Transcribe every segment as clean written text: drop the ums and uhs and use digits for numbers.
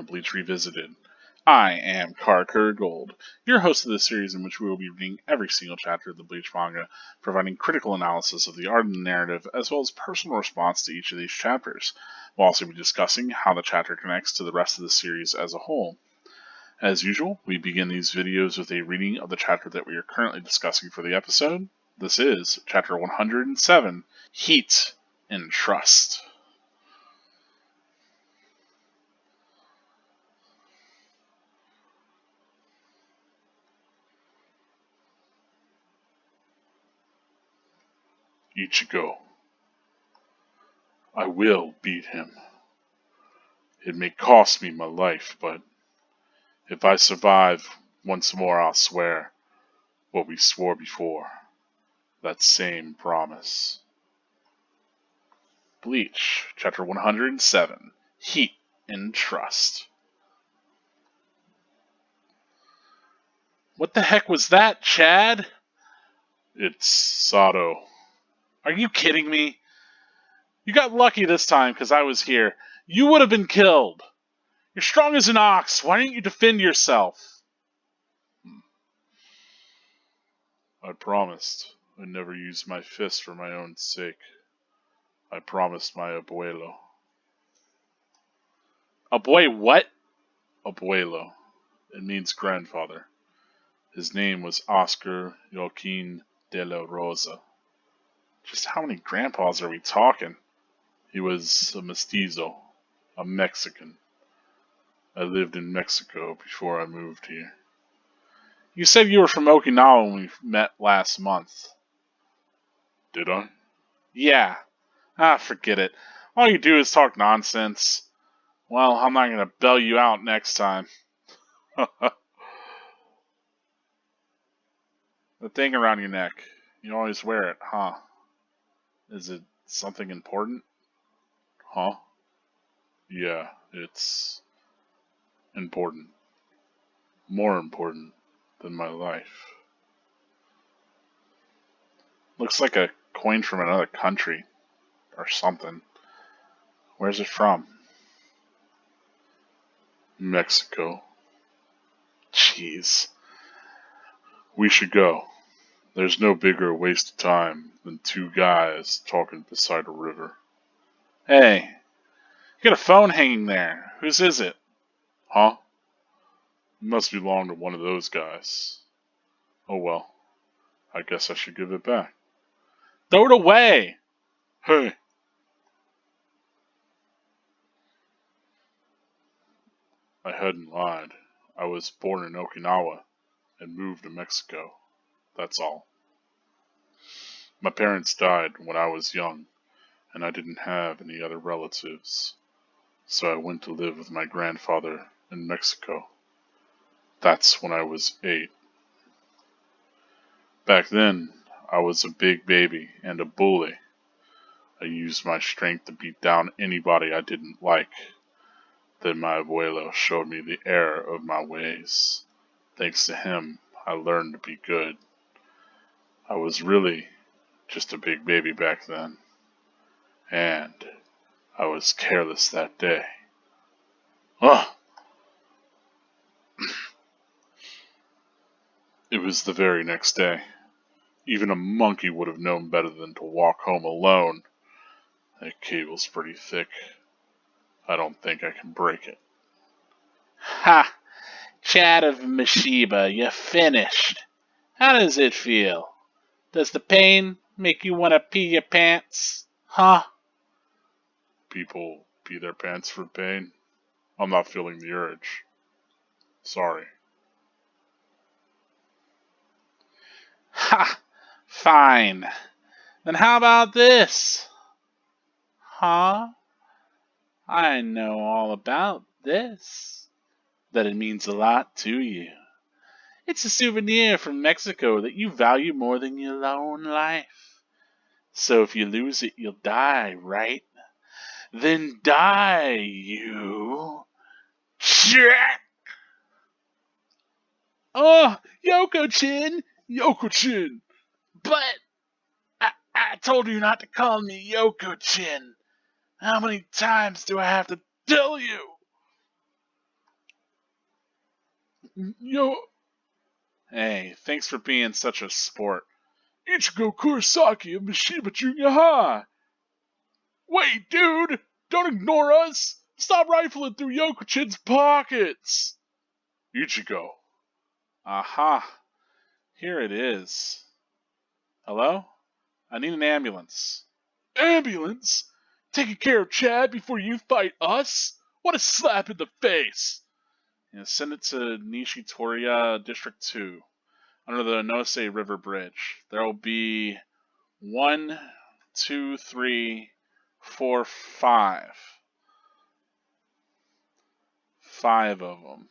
Bleach Revisited. I am Carker Gold, your host of this series in which we will be reading every single chapter of the Bleach manga, providing critical analysis of the art and the narrative, as well as personal response to each of these chapters. We'll also be discussing how the chapter connects to the rest of the series as a whole. As usual, we begin these videos with a reading of the chapter that we are currently discussing for the episode. This is Chapter 107, Heat and Trust. Ichigo. I will beat him. It may cost me my life, but if I survive, once more I'll swear what we swore before. That same promise. Bleach, Chapter 107, Heat and Trust. What the heck was that, Chad? It's Sato. Are you kidding me? You got lucky this time because I was here. You would have been killed. You're strong as an ox. Why didn't you defend yourself? I promised I'd never use my fist for my own sake. I promised my abuelo. What? Abuelo. It means grandfather. His name was Oscar Joaquin de la Rosa. Just how many grandpas are we talking? He was a mestizo, a Mexican. I lived in Mexico before I moved here. You said you were from Okinawa when we met last month. Did I? Yeah. Forget it. All you do is talk nonsense. Well, I'm not gonna bail you out next time. The thing around your neck. You always wear it, huh? Is it something important? Huh? Yeah, it's important. More important than my life. Looks like a coin from another country. Or something. Where's it from? Mexico. Jeez. We should go. There's no bigger waste of time than two guys talking beside a river. Hey, you got a phone hanging there. Whose is it? Huh? It must belong to one of those guys. Oh well, I guess I should give it back. Throw it away! Hey! I hadn't lied. I was born in Okinawa and moved to Mexico. That's all. My parents died when I was young, and I didn't have any other relatives, so I went to live with my grandfather in Mexico. That's when I was 8. Back then, I was a big baby and a bully. I used my strength to beat down anybody I didn't like. Then my abuelo showed me the error of my ways. Thanks to him, I learned to be good. I was really just a big baby back then. And I was careless that day. Ugh! It was the very next day. Even a monkey would have known better than to walk home alone. That cable's pretty thick. I don't think I can break it. Ha! Chad of Mashiba, you're finished. How does it feel? Does the pain make you want to pee your pants? Huh? People pee their pants for pain? I'm not feeling the urge. Sorry. Ha! Fine. Then how about this? Huh? I know all about this. That it means a lot to you. It's a souvenir from Mexico that you value more than your own life. So if you lose it, you'll die, right? Then die, you. Jack! Oh, Yoko-chin! Yoko-chin! But I told you not to call me Yoko-chin. How many times do I have to tell you? Yo. Hey, thanks for being such a sport. Ichigo Kurosaki of Mishiba Junior High. Wait, dude! Don't ignore us! Stop rifling through Yokuchin's pockets! Ichigo. Aha. Here it is. Hello? I need an ambulance. Ambulance? Taking care of Chad before you fight us? What a slap in the face! Yeah, send it to Nishitoria District 2, under the Nose River Bridge. There will be 1, 2, 3, 4, 5. 5 of them.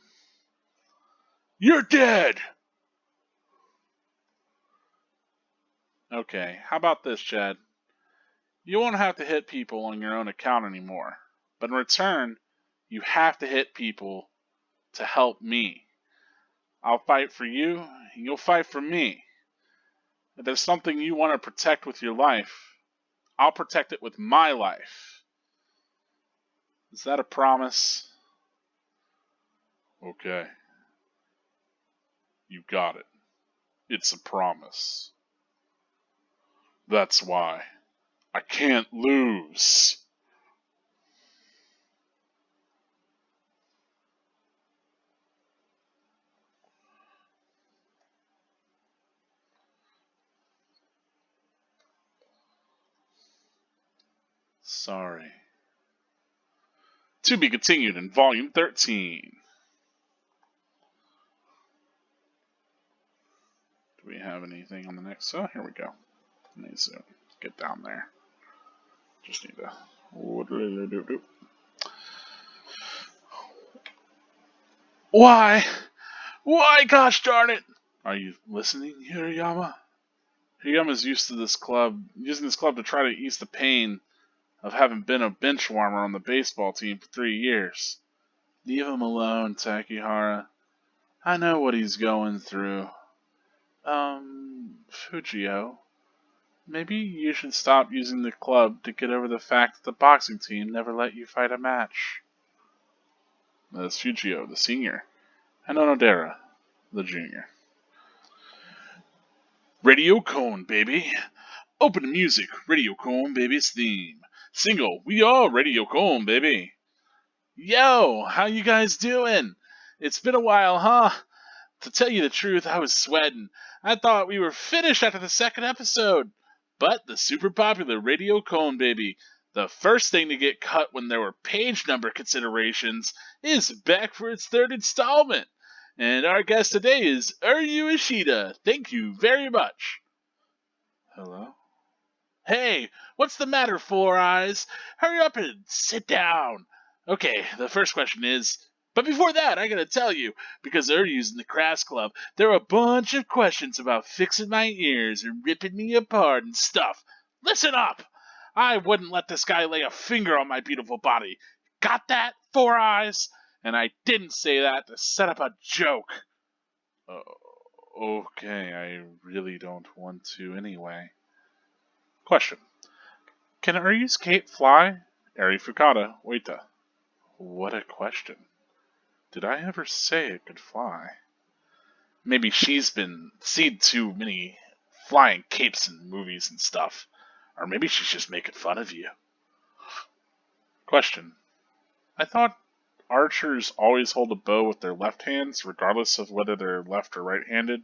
You're dead! Okay, how about this, Chad? You won't have to hit people on your own account anymore. But in return, you have to hit people to help me. I'll fight for you, and you'll fight for me. If there's something you want to protect with your life, I'll protect it with my life. Is that a promise? Okay. You got it. It's a promise. That's why I can't lose. Sorry. To be continued in Volume 13. Do we have anything on the next? Oh, here we go. I need to get down there. Just need to. Why? Why, gosh darn it? Are you listening, Hirayama? Hirayama's using this club to try to ease the pain of having been a bench warmer on the baseball team for 3 years. Leave him alone, Takehara. I know what he's going through. Fujio, maybe you should stop using the club to get over the fact that the boxing team never let you fight a match. That's Fujio, the senior, and Onodera, the junior. Radio Cone, baby. Open the music, Radio Cone, baby's theme. Single, we are Radio Cone, baby. Yo, how you guys doing? It's been a while, huh? To tell you the truth, I was sweating. I thought we were finished after the second episode. But the super popular Radio Cone Baby, the first thing to get cut when there were page number considerations, is back for its third installment. And our guest today is Uryu Ishida. Thank you very much. Hello? Hey, what's the matter, Four Eyes? Hurry up and sit down. Okay, the first question is... But before that, I gotta tell you, because Uryu's in the Crafts Club, there are a bunch of questions about fixing my ears and ripping me apart and stuff. Listen up! I wouldn't let this guy lay a finger on my beautiful body. Got that, Four Eyes? And I didn't say that to set up a joke. Okay, I really don't want to anyway. Question. Can Uryu's cape fly? Eri Fukada, Oita. What a question. Did I ever say it could fly? Maybe she's been seen too many flying capes in movies and stuff. Or maybe she's just making fun of you. Question. I thought archers always hold a bow with their left hands, regardless of whether they're left or right-handed,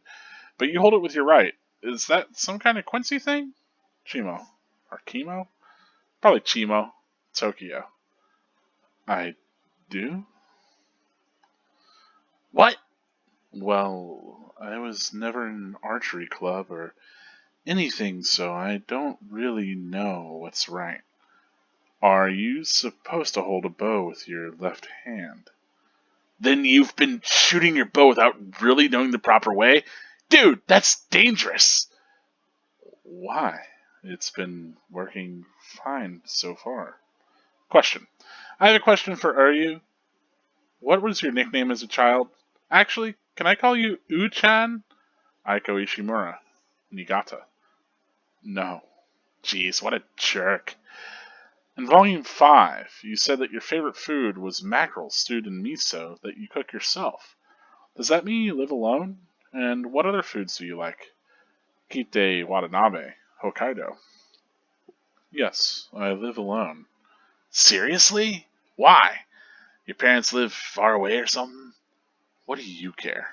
but you hold it with your right. Is that some kind of Quincy thing? Chimo. Or Chemo? Probably Chimo. Tokyo. I do? What? Well, I was never in an archery club or anything, so I don't really know what's right. Are you supposed to hold a bow with your left hand? Then you've been shooting your bow without really knowing the proper way? Dude, that's dangerous! Why? It's been working fine so far. Question. I have a question for Uryu. What was your nickname as a child? Actually, can I call you U-chan? Aiko Ishimura. Niigata. No. Jeez, what a jerk. In Volume 5, you said that your favorite food was mackerel stewed in miso that you cook yourself. Does that mean you live alone? And what other foods do you like? Kite Watanabe, Hokkaido. Yes, I live alone. Seriously? Why? Your parents live far away or something? What do you care?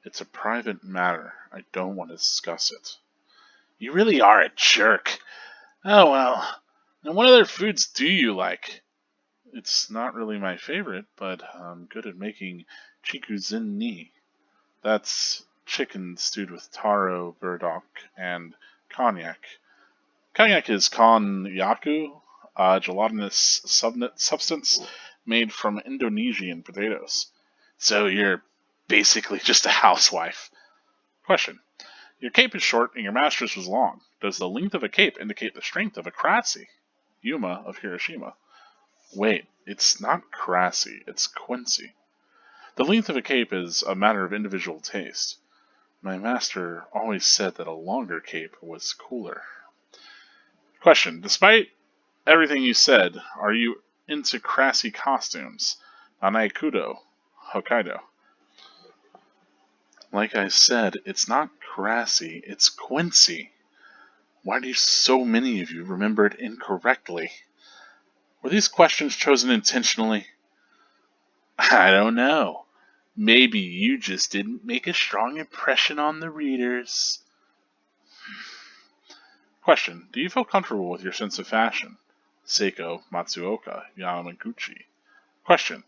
It's a private matter. I don't want to discuss it. You really are a jerk. Oh well. And what other foods do you like? It's not really my favorite, but I'm good at making chikuzin ni. That's chicken stewed with taro, burdock, and cognac. Cognac is konjaku, a gelatinous substance made from Indonesian potatoes. So you're basically just a housewife. Question. Your cape is short and your master's was long. Does the length of a cape indicate the strength of a Krasi? Yuma of Hiroshima. Wait, it's not Krasi, it's Quincy. The length of a cape is a matter of individual taste. My master always said that a longer cape was cooler. Question. Despite everything you said, are you into Krasi costumes? Nanaikudo, Hokkaido. Like I said, it's not Krasi, it's Quincy. Why do so many of you remember it incorrectly? Were these questions chosen intentionally? I don't know. Maybe you just didn't make a strong impression on the readers. Question. Do you feel comfortable with your sense of fashion? Seiko Matsuoka Yamaguchi. Question.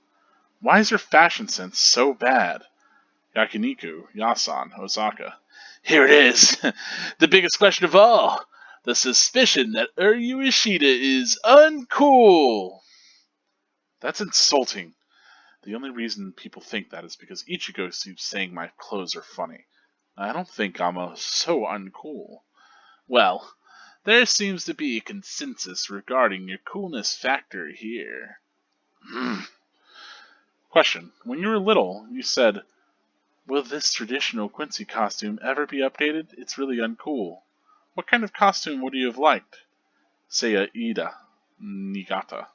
Why is your fashion sense so bad? Yakiniku Yasan Osaka. Here it is. The biggest question of all. The suspicion that Uryu Ishida is uncool. That's insulting. The only reason people think that is because Ichigo keeps saying my clothes are funny. I don't think I'm so uncool. Well, there seems to be a consensus regarding your coolness factor here. Question. When you were little, you said, will this traditional Quincy costume ever be updated? It's really uncool. What kind of costume would you have liked? Seiya Ida Nigata.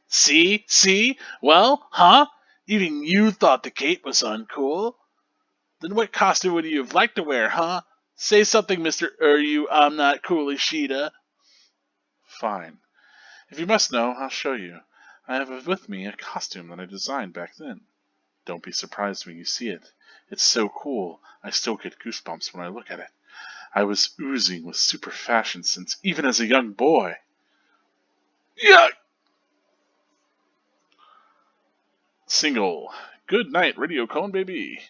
See? Well, huh? Even you thought the cape was uncool. Then what costume would you have liked to wear, huh? Say something, Mr. Uryu, I'm not cool Ishida. Fine. If you must know, I'll show you. I have with me a costume that I designed back then. Don't be surprised when you see it. It's so cool, I still get goosebumps when I look at it. I was oozing with super fashion sense even as a young boy. Yuck! Single. Good night, Radio Cone Baby.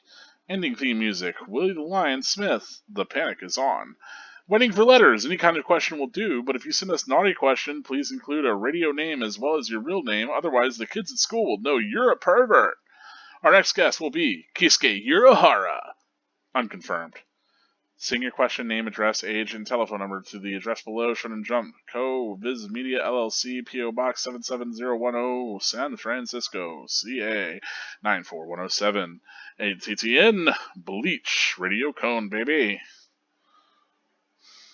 Ending theme music. Willie the Lion Smith. The Panic is on. Waiting for letters. Any kind of question will do, but if you send us naughty question, please include a radio name as well as your real name, otherwise the kids at school will know you're a pervert. Our next guest will be Kisuke Uruhara. Unconfirmed. Send your question, name, address, age, and telephone number to the address below, Shonen Jump, Co. Viz Media LLC, P.O. Box 77010, San Francisco, CA 94107, ATTN, Bleach, Radio Cone, baby.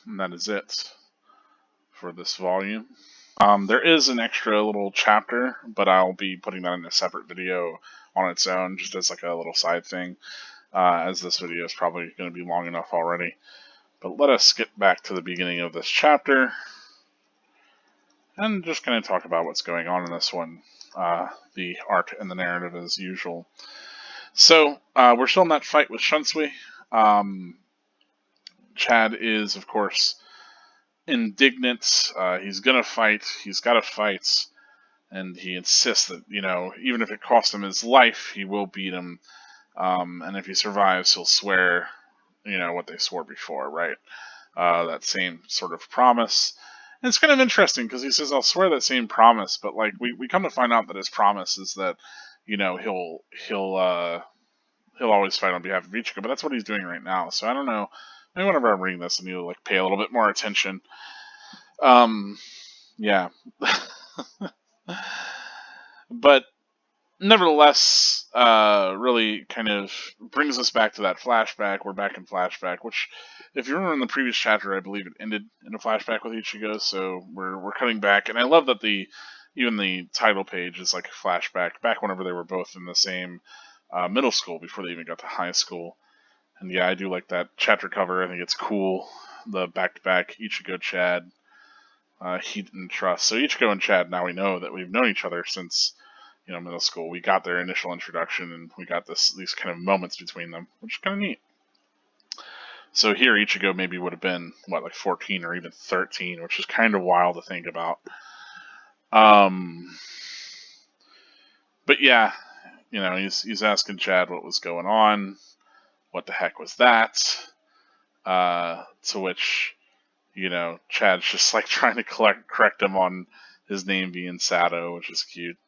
And that is it for this volume. There is an extra little chapter, but I'll be putting that in a separate video on its own, just as like a little side thing. As this video is probably going to be long enough already. But let us get back to the beginning of this chapter and just kind of talk about what's going on in this one, the art and the narrative as usual. So, we're still in that fight with Shunsui. Chad is, of course, indignant. He's going to fight. He's got to fight. And he insists that, even if it costs him his life, he will beat him. And if he survives, he'll swear, what they swore before, right? That same sort of promise. And it's kind of interesting because he says, I'll swear that same promise, but like we come to find out that his promise is that, he'll always fight on behalf of Ichigo, but that's what he's doing right now. So I don't know. Maybe whenever I'm reading this, I need to pay a little bit more attention. Yeah. But nevertheless, really kind of brings us back to that flashback. We're back in flashback, which, if you remember in the previous chapter, I believe it ended in a flashback with Ichigo. So we're cutting back, and I love that even the title page is like a flashback back whenever they were both in the same middle school before they even got to high school. And yeah, I do like that chapter cover. I think it's cool. The back-to-back Ichigo Chad, Heat and Trust. So Ichigo and Chad, now we know that we've known each other since middle school. We got their initial introduction, and we got these kind of moments between them, which is kind of neat. So here, Ichigo maybe would have been like 14 or even 13, which is kind of wild to think about. But yeah, he's asking Chad what was going on. What the heck was that? To which, Chad's just like trying to correct him on his name being Sato, which is cute.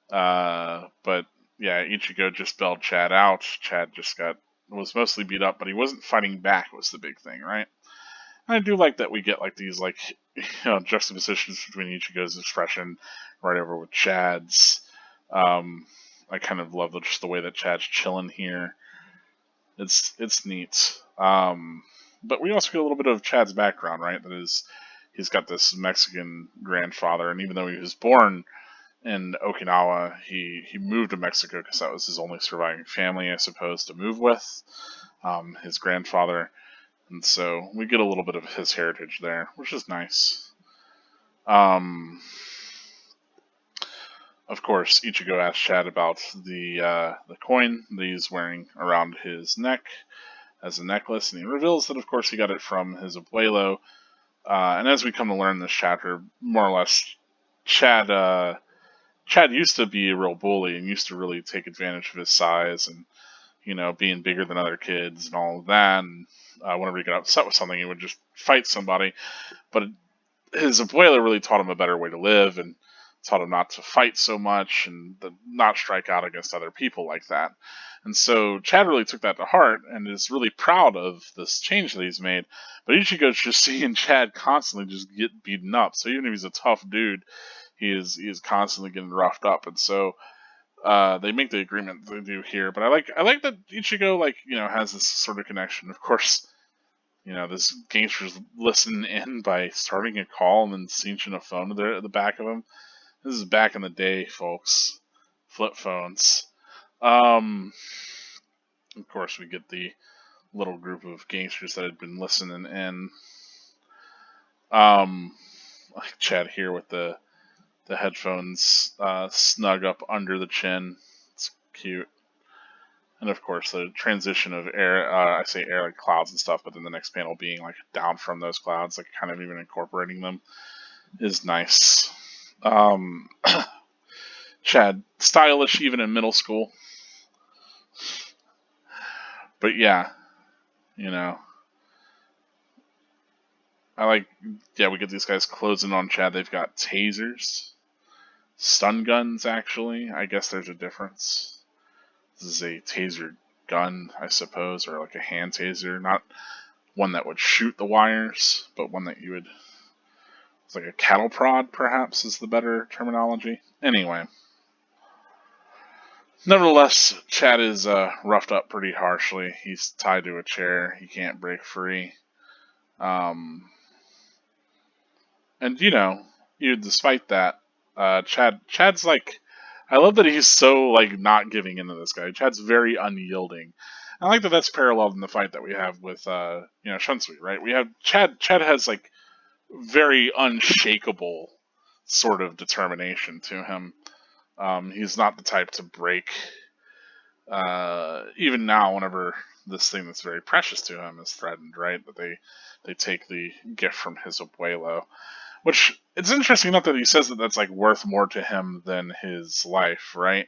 But yeah, Ichigo just bailed Chad out. Chad just was mostly beat up, but he wasn't fighting back was the big thing, right? And I do like that we get like these juxtapositions between Ichigo's expression right over with Chad's. I kind of love just the way that Chad's chilling here. It's neat. But we also get a little bit of Chad's background, right? That is, he's got this Mexican grandfather, and even though he was born in Okinawa, he moved to Mexico because that was his only surviving family, I suppose, to move with, his grandfather. And so we get a little bit of his heritage there, which is nice. Of course, Ichigo asks Chad about the coin that he's wearing around his neck as a necklace, and he reveals that, of course, he got it from his abuelo. And as we come to learn this chapter, more or less, Chad used to be a real bully and used to really take advantage of his size and, being bigger than other kids and all of that. And whenever he got upset with something, he would just fight somebody. But his abuela really taught him a better way to live and taught him not to fight so much and not strike out against other people like that. And so Chad really took that to heart and is really proud of this change that he's made. But Ichigo's just seeing Chad constantly just get beaten up. So even if he's a tough dude, he is constantly getting roughed up. And so they make the agreement they do here. But I like that Ichigo has this sort of connection. Of course, this gangster's listening in by starting a call and then cinching a phone to the back of him. This is back in the day, folks. Flip phones. Of course, we get the little group of gangsters that had been listening in. Like Chad here with the headphones snug up under the chin. It's cute. And of course, the transition of air, I say air like clouds and stuff, but then the next panel being like down from those clouds, like kind of even incorporating them, is nice. Chad, stylish even in middle school. But yeah, we get these guys closing on Chad. They've got tasers, stun guns, actually. I guess there's a difference. This is a taser gun, I suppose, or like a hand taser. Not one that would shoot the wires, but one that you would... It's like a cattle prod, perhaps, is the better terminology. Anyway. Nevertheless, Chad is roughed up pretty harshly. He's tied to a chair. He can't break free. And, despite that, Chad's like... I love that he's so, not giving into this guy. Chad's very unyielding. I like that that's paralleled in the fight that we have with, Shunsui, right? We have... Chad has, very unshakable sort of determination to him. He's not the type to break. Even now, whenever this thing that's very precious to him is threatened, right? That they take the gift from his abuelo. Which, it's interesting enough that he says that that's worth more to him than his life, right?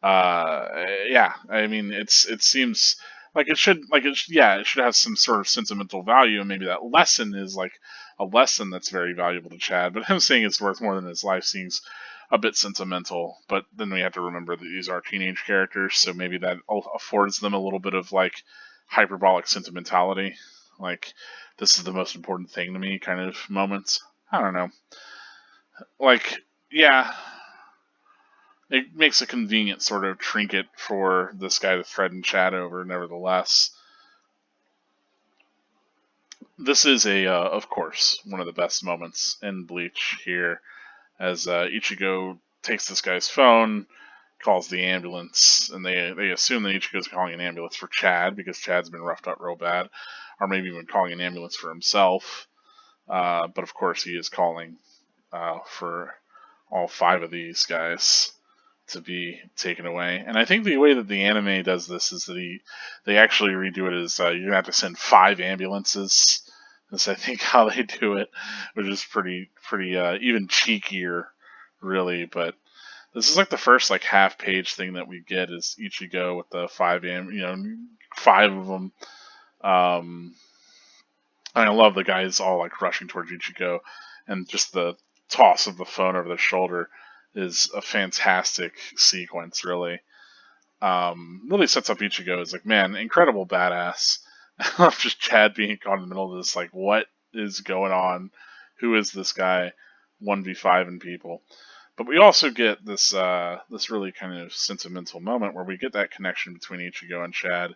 Yeah, I mean, it seems like it should have some sort of sentimental value, and maybe that lesson is a lesson that's very valuable to Chad. But him saying it's worth more than his life seems a bit sentimental. But then we have to remember that these are teenage characters, so maybe that affords them a little bit of hyperbolic sentimentality, this is the most important thing to me kind of moments. I don't know. It makes a convenient sort of trinket for this guy to threaten Chad over, nevertheless. This is of course, one of the best moments in Bleach here, as Ichigo takes this guy's phone, calls the ambulance, and they assume that Ichigo's calling an ambulance for Chad because Chad's been roughed up real bad, or maybe even calling an ambulance for himself. But of course, he is calling for all 5 of these guys to be taken away. And I think the way that the anime does this is that they actually redo it as you're gonna have to send 5 ambulances. That's I think how they do it, which is pretty even cheekier, really. But this is like the first like half-page thing that we get is Ichigo with the 5 of them. And I love the guys all like rushing towards Ichigo, and just the toss of the phone over their shoulder is a fantastic sequence. Really, really sets up Ichigo as like, man, incredible badass. I love just Chad being caught in the middle of this. Like, what is going on? Who is this guy? 1v5 and people. But we also get this this really kind of sentimental moment where we get that connection between Ichigo and Chad.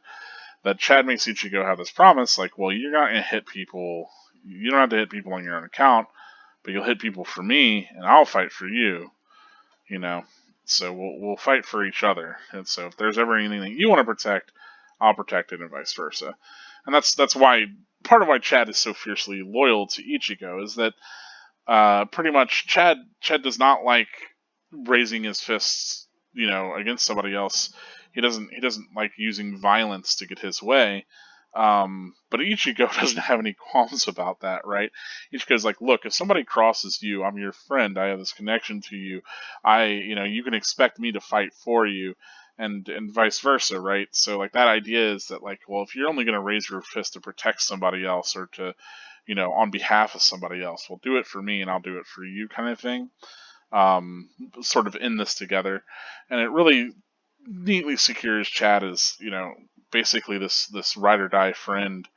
That Chad makes Ichigo have this promise, like, well, you're not gonna hit people. You don't have to hit people on your own account, but you'll hit people for me, and I'll fight for you. You know, so we'll fight for each other. And so if there's ever anything that you want to protect, I'll protect it, and vice versa. And that's why part of why Chad is so fiercely loyal to Ichigo is that pretty much Chad does not like raising his fists, against somebody else. He doesn't like using violence to get his way. But Ichigo doesn't have any qualms about that, right? Ichigo's like, look, if somebody crosses you, I'm your friend. I have this connection to you. You can expect me to fight for you, and vice versa, right? So like that idea is that like, well, if you're only going to raise your fist to protect somebody else or to, on behalf of somebody else, well, do it for me and I'll do it for you, kind of thing. Sort of in this together, and it really neatly secures Chad as basically this ride or die friend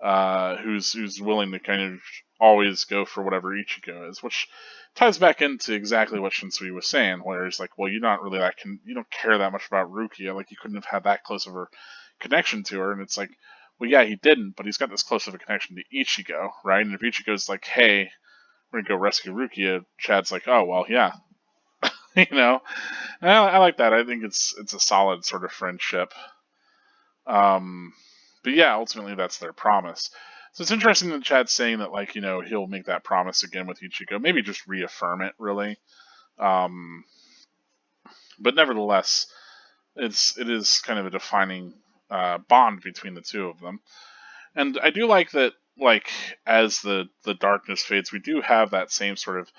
who's willing to kind of always go for whatever Ichigo is, which ties back into exactly what Shinsui was saying, where it's like, well, you're not really you don't care that much about Rukia, like you couldn't have had that close of a connection to her, and it's like, well, yeah, he didn't, but he's got this close of a connection to Ichigo, right? And if Ichigo's like, hey, we're gonna go rescue Rukia, Chad's like, oh well, yeah, you know. And I like that. I think it's a solid sort of friendship. But yeah, ultimately that's their promise. So it's interesting that Chad's saying that like he'll make that promise again with Ichigo, maybe just reaffirm it really. Um, but nevertheless, it is kind of a defining bond between the two of them. And I do like that, like, as the darkness fades, we do have that same sort of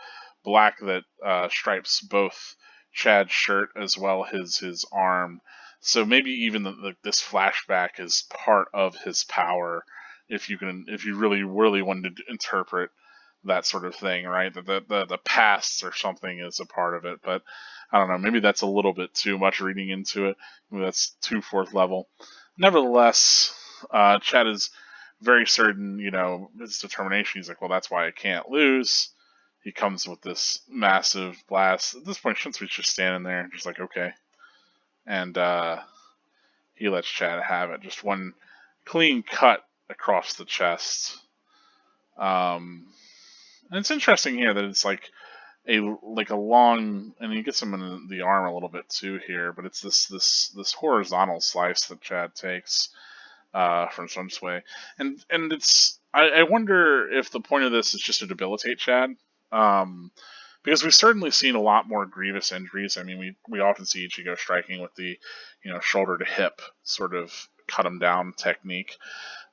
black that stripes both Chad's shirt as well as his arm. So maybe even this flashback is part of his power, if you really wanted to interpret that sort of thing, right? That the past or something is a part of it. But I don't know, maybe that's a little bit too much reading into it. Maybe that's too fourth level. Nevertheless, Chad is very certain, his determination. He's like, well, that's why I can't lose. He comes with this massive blast. At this point, Shinsui's just standing there, just like, okay. And he lets Chad have it. Just one clean cut across the chest. And it's interesting here that it's like a long, and he gets him in the arm a little bit too here, but it's this horizontal slice that Chad takes from Swinsway, and it's I wonder if the point of this is just to debilitate Chad, because we've certainly seen a lot more grievous injuries. I mean, we often see Ichigo striking with the shoulder to hip sort of cut him down technique,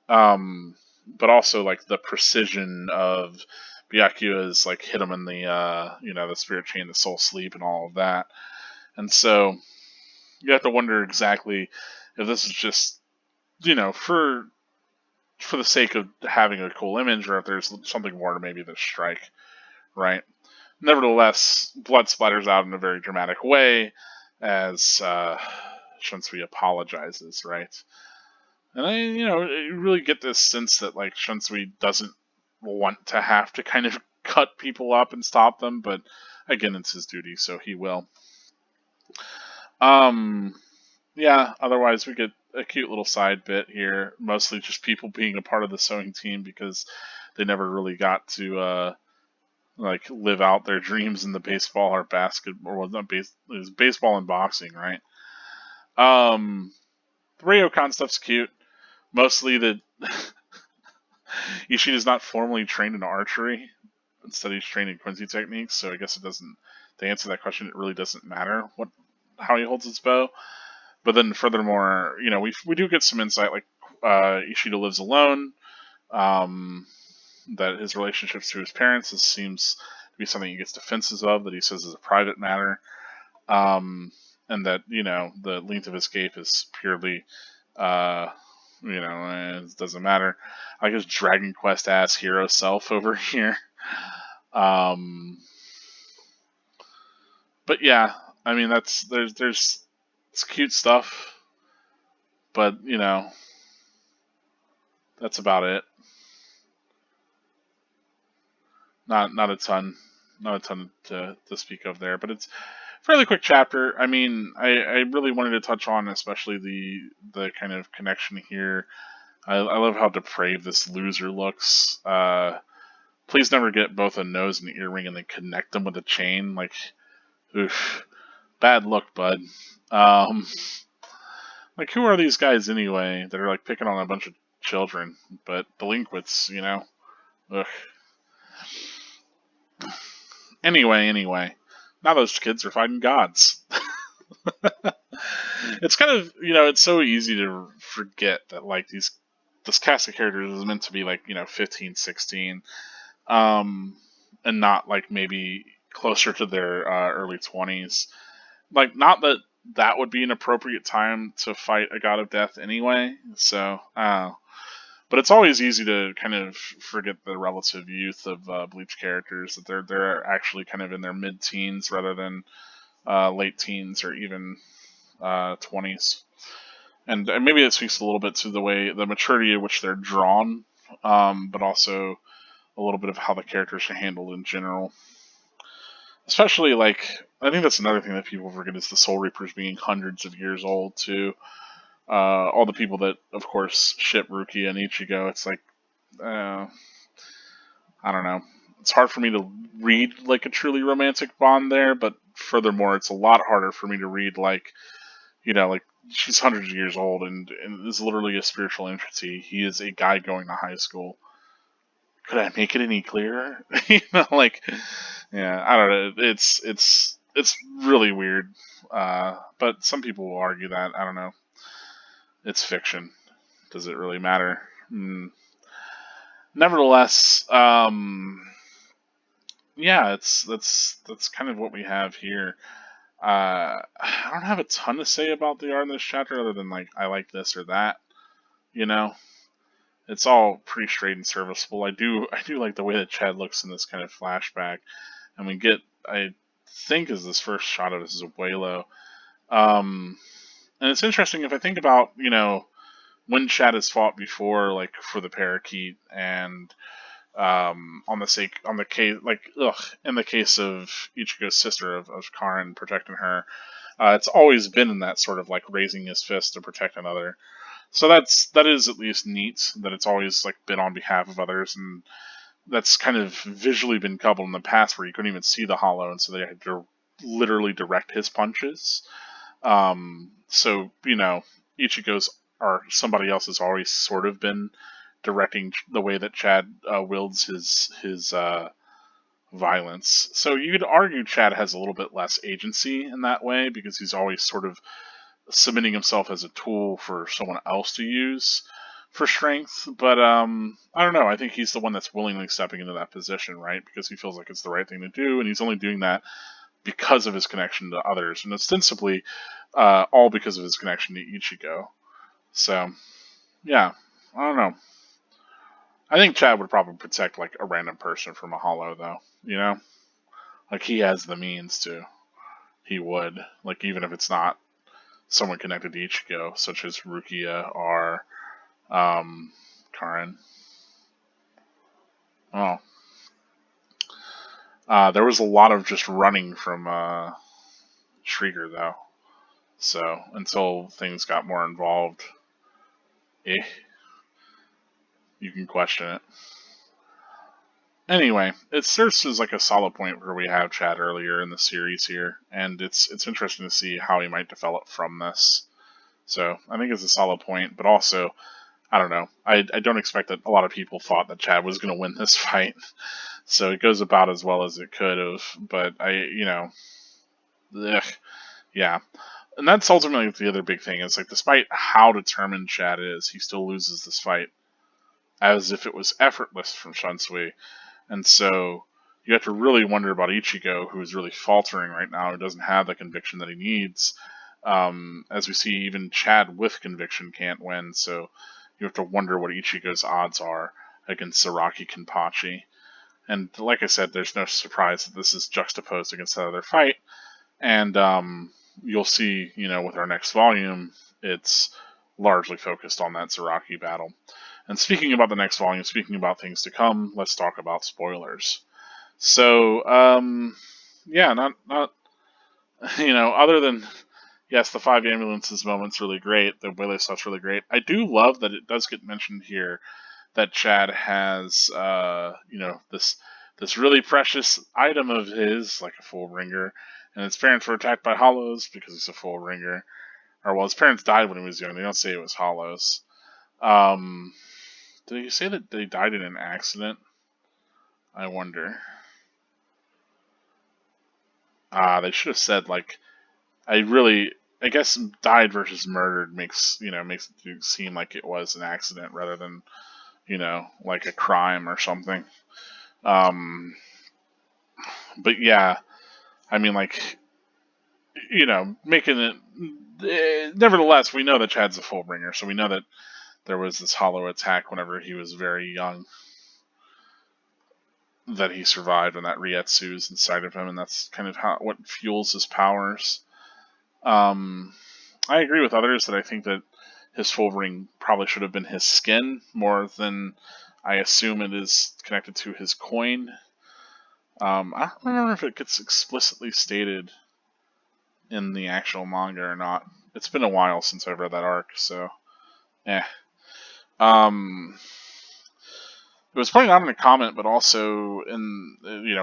but also like the precision of Byakuya's like hit him in the the spirit chain, the soul sleep, and all of that, and so you have to wonder exactly if this is just for the sake of having a cool image, or if there's something more to maybe the strike, right? Nevertheless, blood splatters out in a very dramatic way as Shunsui apologizes, right? And I, you really get this sense that like Shunsui doesn't want to have to kind of cut people up and stop them, but again, it's his duty, so he will. Yeah, otherwise we get a cute little side bit here, mostly just people being a part of the sewing team because they never really got to like live out their dreams in the baseball or basketball, or well, not base, it was baseball and boxing, right? Um, the Ryokan stuff's cute. Mostly that Ishii is not formally trained in archery. Instead, he's trained in Quincy techniques. So I guess it doesn't. To answer that question, it really doesn't matter how he holds his bow. But then, furthermore, we do get some insight, like Ishida lives alone. Um, that his relationships to his parents seems to be something he gets defenses of. That he says is a private matter. And that the length of escape is purely uh, it doesn't matter. I guess Dragon Quest ass hero self over here. Um, but yeah, I mean there's it's cute stuff, but that's about it. Not a ton, not a ton to speak of there. But it's a fairly quick chapter. I mean, I really wanted to touch on especially the kind of connection here. I love how depraved this loser looks. Please never get both a nose and an earring and then connect them with a chain. Like, oof, bad look, bud. Um, like, who are these guys anyway that are like picking on a bunch of children, but delinquents? Ugh. Anyway, now those kids are fighting gods. It's kind of it's so easy to forget that like this cast of characters is meant to be like 15, 16, and not like maybe closer to their early 20s. Like, not that that would be an appropriate time to fight a god of death anyway. So, but it's always easy to kind of forget the relative youth of Bleach characters, that they're actually kind of in their mid-teens rather than late teens or even 20s. And maybe it speaks a little bit to the maturity at which they're drawn, but also a little bit of how the characters are handled in general. Especially, like, I think that's another thing that people forget is the Soul Reapers being hundreds of years old, too. All the people that, of course, ship Rukia and Ichigo, it's like, I don't know. It's hard for me to read, like, a truly romantic bond there, but furthermore, it's a lot harder for me to read, like, like, she's hundreds of years old and is literally a spiritual entity. He is a guy going to high school. Could I make it any clearer? Like, yeah, I don't know. It's really weird. But some people will argue that. I don't know. It's fiction. Does it really matter? Nevertheless, yeah, that's kind of what we have here. I don't have a ton to say about the art in this chapter other than like I like this or that. You know, it's all pretty straight and serviceable. I do like the way that Chad looks in this kind of flashback, and we get I think is this first shot of his abuelo. And it's interesting if I think about when Chad has fought before, like for the parakeet, and on the case in the case of Ichigo's sister of Karin protecting her, it's always been in that sort of like raising his fist to protect another. So that is at least neat that it's always like been on behalf of others, and that's kind of visually been coupled in the past where you couldn't even see the hollow, and so they had to literally direct his punches. So Ichigo's or somebody else has always sort of been directing the way that Chad wields his violence. So you could argue Chad has a little bit less agency in that way because he's always sort of submitting himself as a tool for someone else to use for strength. But I don't know. I think he's the one that's willingly stepping into that position, right? Because he feels like it's the right thing to do, and he's only doing that because of his connection to others, and ostensibly all because of his connection to Ichigo. So, yeah, I don't know. I think Chad would probably protect like a random person from a hollow, though. Like he has the means to. He would, like, even if it's not someone connected to Ichigo, such as Rukia or Karin. Oh, there was a lot of just running from Shrieger, though. So until things got more involved, you can question it. Anyway, it serves as like a solid point where we have Chad earlier in the series here, and it's interesting to see how he might develop from this. So I think it's a solid point, but also I don't know. I don't expect that a lot of people thought that Chad was going to win this fight. So it goes about as well as it could have, but ugh, yeah. And that's ultimately the other big thing is like, despite how determined Chad is, he still loses this fight as if it was effortless from Shunsui. And so you have to really wonder about Ichigo, who is really faltering right now, who doesn't have the conviction that he needs. As we see, even Chad with conviction can't win, so you have to wonder what Ichigo's odds are against Saraki Kenpachi. And like I said, there's no surprise that this is juxtaposed against that other fight. And you'll see, with our next volume, it's largely focused on that Zaraki battle. And speaking about the next volume, speaking about things to come, let's talk about spoilers. So, yeah, not other than yes, the 5 ambulances moment's really great. The Willow stuff's really great. I do love that it does get mentioned here that Chad has, this really precious item of his, like a full ringer, and his parents were attacked by hollows because he's a full ringer. Or, well, his parents died when he was young. They don't say it was hollows. Did he say that they died in an accident? I wonder. They should have said, like, I guess died versus murdered makes it seem like it was an accident rather than, like a crime or something. Um, but yeah, I mean, like, making it. Nevertheless, we know that Chad's a full bringer, so we know that there was this hollow attack whenever he was very young that he survived, and that Rietsu is inside of him, and that's kind of what fuels his powers. I agree with others that I think that his full ring probably should have been his skin more than I assume it is connected to his coin. I don't remember if it gets explicitly stated in the actual manga or not. It's been a while since I've read that arc, so eh. Um, it was pointed out in a comment, but also in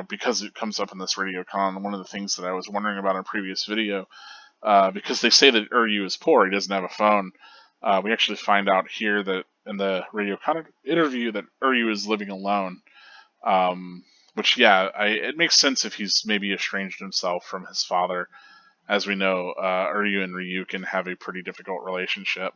because it comes up in this radio con. One of the things that I was wondering about in a previous video, because they say that Uryu is poor, he doesn't have a phone. We actually find out here that in the radio con interview that Uryu is living alone. Which, yeah, it makes sense if he's maybe estranged himself from his father. As we know, Uryu and Ryu can have a pretty difficult relationship.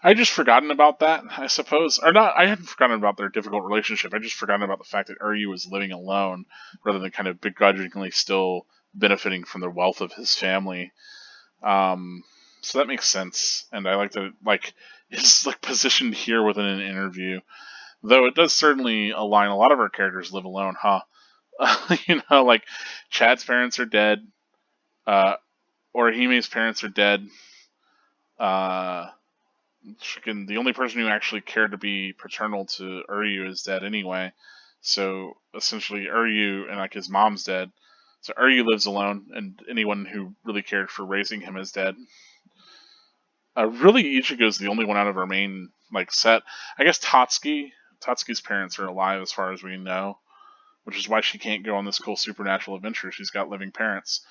I just forgotten about that, I suppose. Or not, I hadn't forgotten about their difficult relationship. I just forgotten about the fact that Uryu was living alone rather than kind of begrudgingly still benefiting from the wealth of his family. So that makes sense. And I like that, like, it's like positioned here within an interview. Though it does certainly align. A lot of our characters live alone, huh? Like Chad's parents are dead. Orihime's parents are dead. The only person who actually cared to be paternal to Uryu is dead anyway. So essentially, Uryu and like his mom's dead. So Uryu lives alone, and anyone who really cared for raising him is dead. Really, Ichigo's the only one out of our main set. I guess Tatsuki's parents are alive as far as we know, which is why she can't go on this cool supernatural adventure. She's got living parents.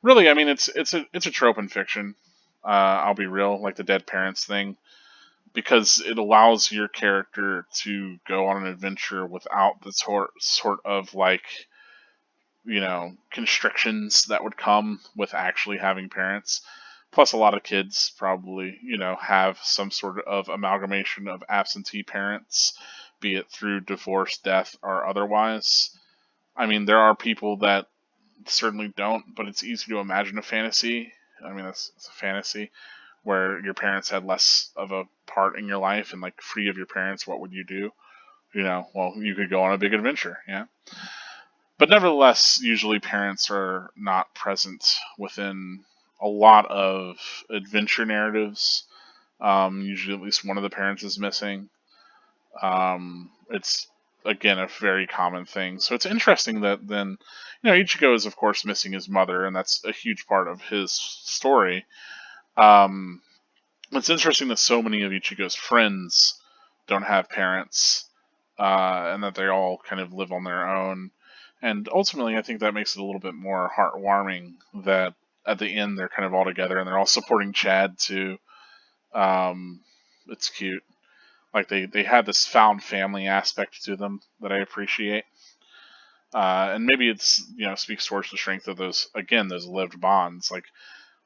Really, I mean, it's a trope in fiction. I'll be real, like the dead parents thing, because it allows your character to go on an adventure without the sort of constrictions that would come with actually having parents. Plus, a lot of kids probably, have some sort of amalgamation of absentee parents, be it through divorce, death, or otherwise. I mean, there are people that certainly don't, but it's easy to imagine a fantasy. I mean, it's a fantasy where your parents had less of a part in your life and free of your parents. What would you do? Well, you could go on a big adventure, yeah. But nevertheless, usually parents are not present within a lot of adventure narratives. Usually, at least one of the parents is missing. It's again a very common thing. So it's interesting that then, Ichigo is of course missing his mother, and that's a huge part of his story. It's interesting that so many of Ichigo's friends don't have parents. and that they all kind of live on their own. And ultimately, I think that makes it a little bit more heartwarming that at the end they're kind of all together and they're all supporting Chad too. Um, it's cute. Like they had this found family aspect to them that I appreciate. And maybe it's, speaks towards the strength of those, again, those lived bonds. Like,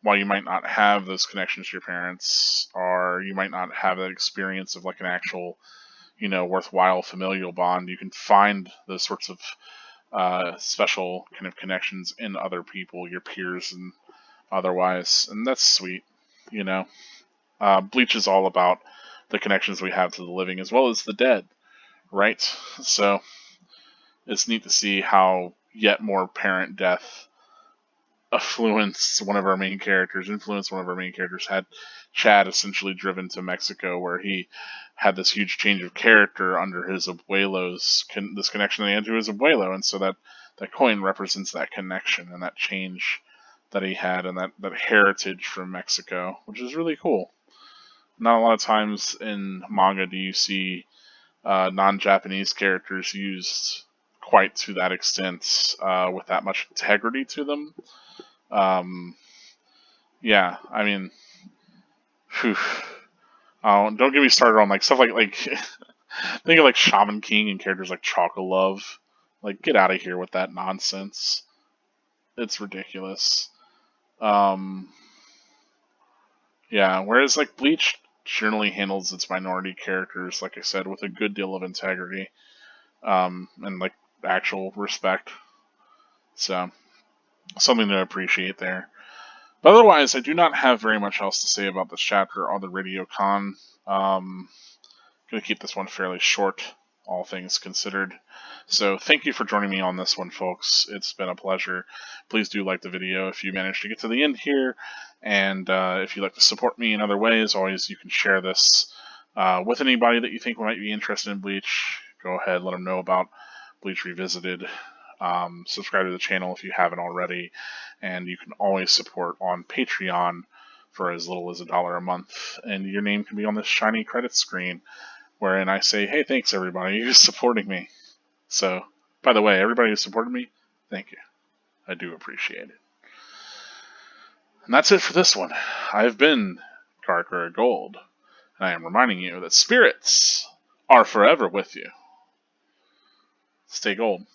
while you might not have those connections to your parents, or you might not have that experience of like an actual, worthwhile familial bond, you can find those sorts of special kind of connections in other people, your peers and otherwise, and that's sweet. You know, Bleach is all about the connections we have to the living as well as the dead, right? So it's neat to see how yet more parent death influenced one of our main characters. Had Chad essentially driven to Mexico, where he had this huge change of character under his abuelo's this connection that he had to his abuelo, and so that coin represents that connection and that change that he had and that heritage from Mexico, which is really cool. Not a lot of times in manga do you see non-Japanese characters used quite to that extent, with that much integrity to them. Um, yeah, I mean, whew. Don't get me started on like stuff like think of like Shaman King and characters like Chocolove. Like, get out of here with that nonsense. It's ridiculous. Um, yeah, whereas like Bleach generally handles its minority characters, like I said, with a good deal of integrity, and like actual respect. So something to appreciate there. But otherwise, I do not have very much else to say about this chapter or the Radio Con. Going to keep this one fairly short, all things considered. So thank you for joining me on this one, folks. It's been a pleasure. Please do like the video if you managed to get to the end here. And if you'd like to support me in other ways, always you can share this with anybody that you think might be interested in Bleach. Go ahead, let them know about Bleach Revisited. Subscribe to the channel if you haven't already. And you can always support on Patreon for as little as $1 a month. And your name can be on this shiny credit screen, wherein I say, hey, thanks everybody who's supporting me. So, by the way, everybody who supported me, thank you. I do appreciate it. And that's it for this one. I've been Karkura Gold, and I am reminding you that spirits are forever with you. Stay gold.